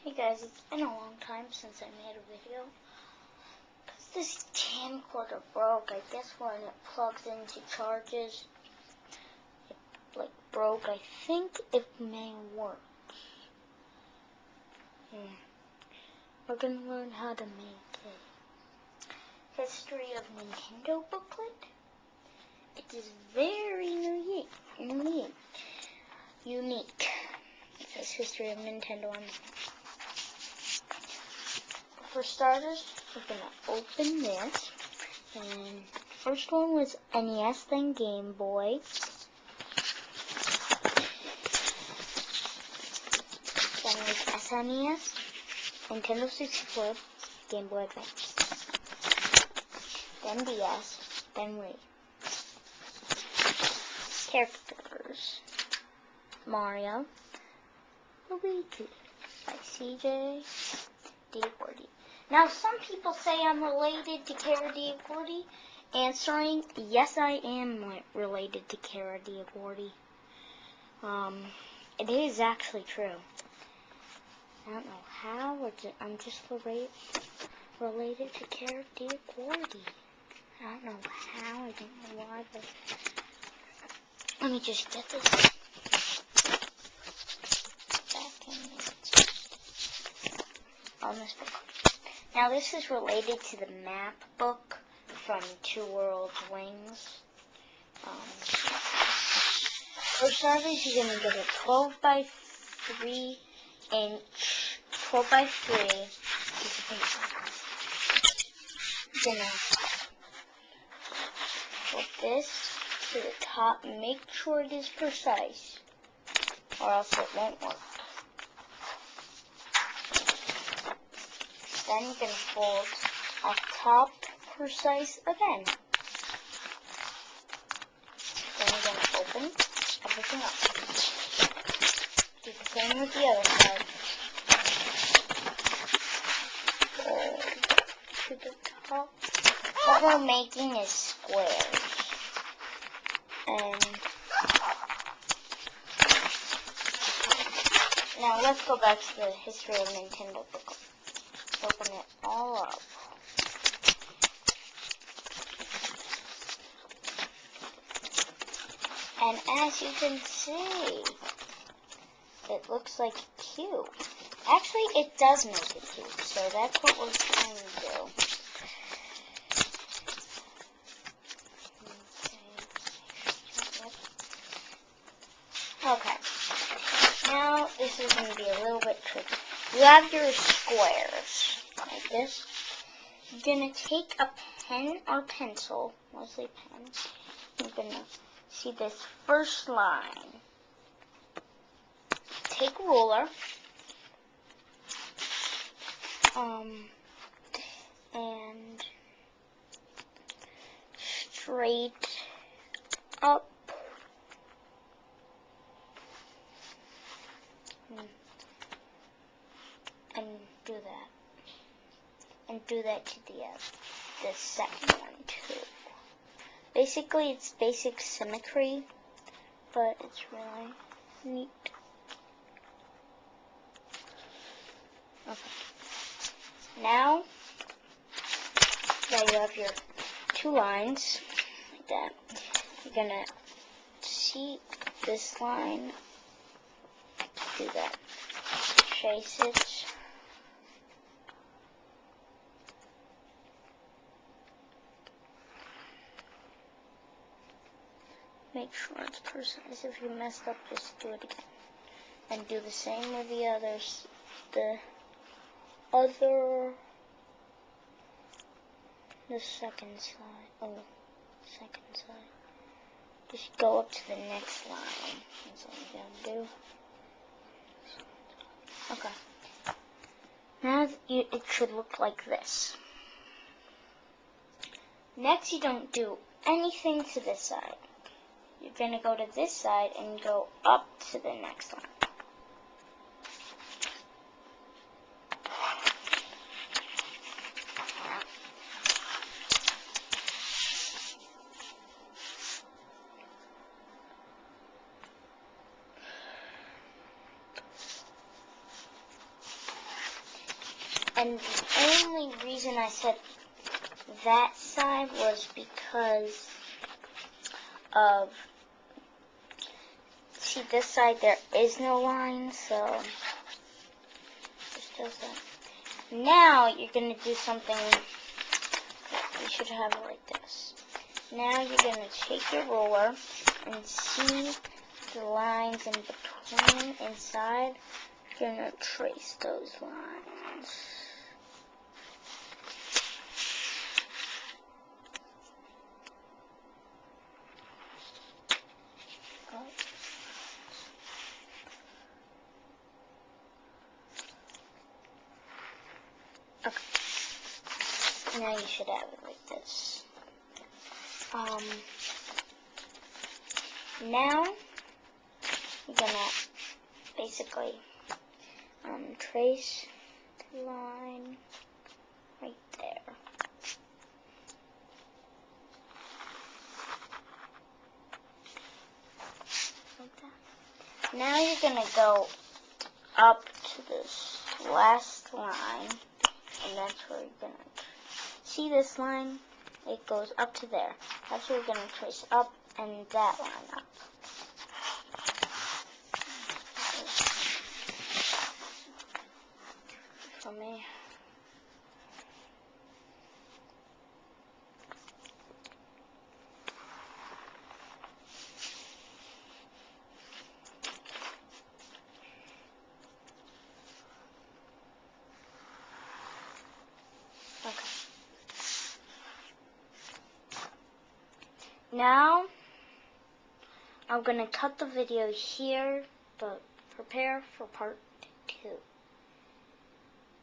Hey guys, it's been a long time since I made a video. Because this camcorder broke. I guess when it plugs into charges, it broke. I think it may work. We're going to learn how to make a history of Nintendo booklet. It is very unique. It says history of Nintendo on it. For starters, we're going to open this, and the first one was NES, then Game Boy. Then was SNES, Nintendo 64, Game Boy Advance. Then DS, then Wii. Characters: Mario, Luigi, by CJ Diacordi. Now, some people say I'm related to Kara Diacordi. Answering, yes, I am related to Kara Diacordi. It is actually true. I don't know how, I'm just related to Kara Diacordi. I don't know how, I don't know why, but let me just get this back on this book. Now, this is related to the map book from Two Worlds Wings. For starters, you're going to get a 12 by 3 inch, 12 by 3 piece of paper. You're going to put this to the top. Make sure it is precise, or else it won't work. Then you're going to fold a top precise again. Then you're going to open everything up. Do the same with the other side. To the top. What we're making is squares. And now let's go back to the history of Nintendo book. Open it all up. And as you can see, it looks like a cube. Actually, it does make a cube, so that's what we're trying to do. Okay. Now, this is going to be a little bit tricky. You have your squares, like this. You're going to take a pen or pencil, mostly pen. You're going to see this first line. Take a ruler. And straight up. And do that. And do that to the second one too. Basically, it's basic symmetry, but it's really neat. Okay. Now that you have your two lines like that, you're gonna see this line. Do that. Trace it. Make sure it's precise. If you messed up, just do it again. And do the same with the others. The second side. Oh, second side. Just go up to the next line. That's all you gotta do. Okay. Now it should look like this. Next, you don't do anything to this side. You're going to go to this side and go up to the next line. And the only reason I said that side was because of, see this side there is no line, so this doesn't. Now you're going to do something, you should have it like this. Now you're going to take your ruler and see the lines in between, inside. You're going to trace those lines. Okay. Now you should have it like this. Now you're gonna basically trace the line right there. Like that. Now you're gonna go up to this last line, and that's where you're gonna see this line. It goes up to there. That's where you're gonna trace up and that line up. For me. Okay. Now, I'm going to cut the video here, but prepare for part 2.